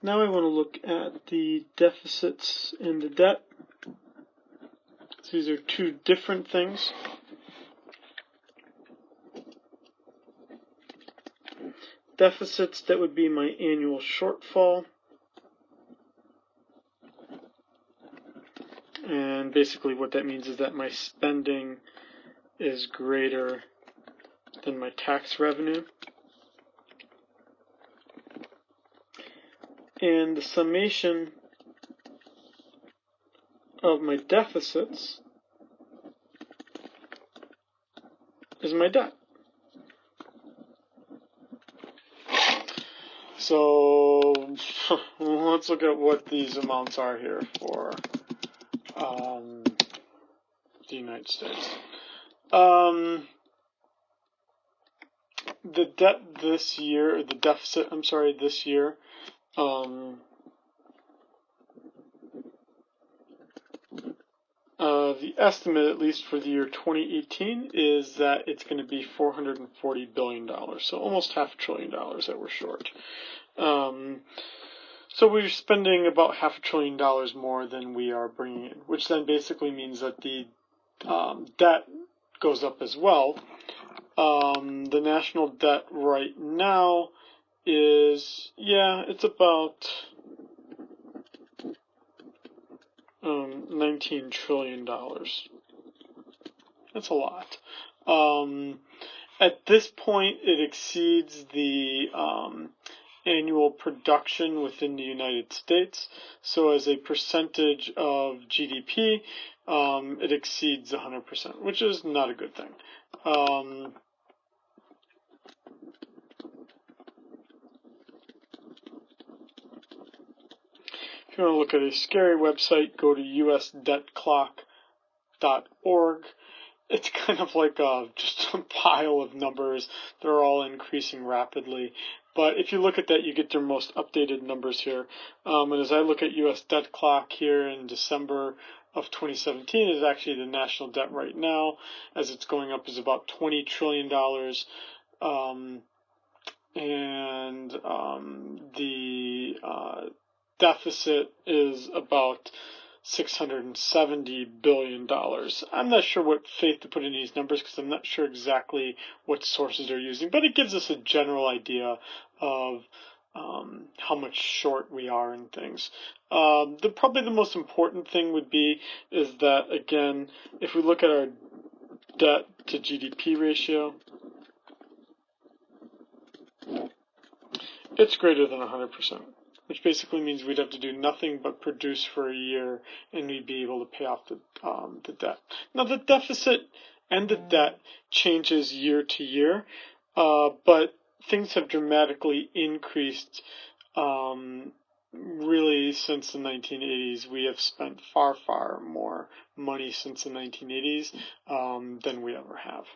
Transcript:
Now I want to look at the deficits and the debt. So these are two different things. Deficits, that would be my annual shortfall. And basically what that means is that my spending is greater than my tax revenue. And the summation of my deficits is my debt. So let's look at what these amounts are here for the United States. The debt this year, the deficit, I'm sorry, this year, the estimate, at least for the year 2018, is that it's going to be $440 billion, so almost $500 billion that we're short. So we're spending about $500 billion more than we are bringing in, which then basically means that the debt goes up as well. The national debt right now is, it's about $19 trillion. That's a lot. At this point, it exceeds the annual production within the United States. So as a percentage of GDP, it exceeds 100%, which is not a good thing. If you want to look at a scary website, go to usdebtclock.org. It's kind of like just a pile of numbers. They're all increasing rapidly. But if you look at that, you get their most updated numbers here. And as I look at US Debt Clock here in December of 2017, is actually the national debt right now, as it's going up, is about $20 trillion. The deficit is about $670 billion. I'm not sure what faith to put in these numbers because I'm not sure exactly what sources they're using, but it gives us a general idea of how much short we are in things. Probably the most important thing would be is that, again, if we look at our debt to GDP ratio, it's greater than 100%. Which basically means we'd have to do nothing but produce for a year and we'd be able to pay off the debt. Now, the deficit and the debt changes year to year, but things have dramatically increased really since the 1980s. We have spent far, far more money since the 1980s than we ever have.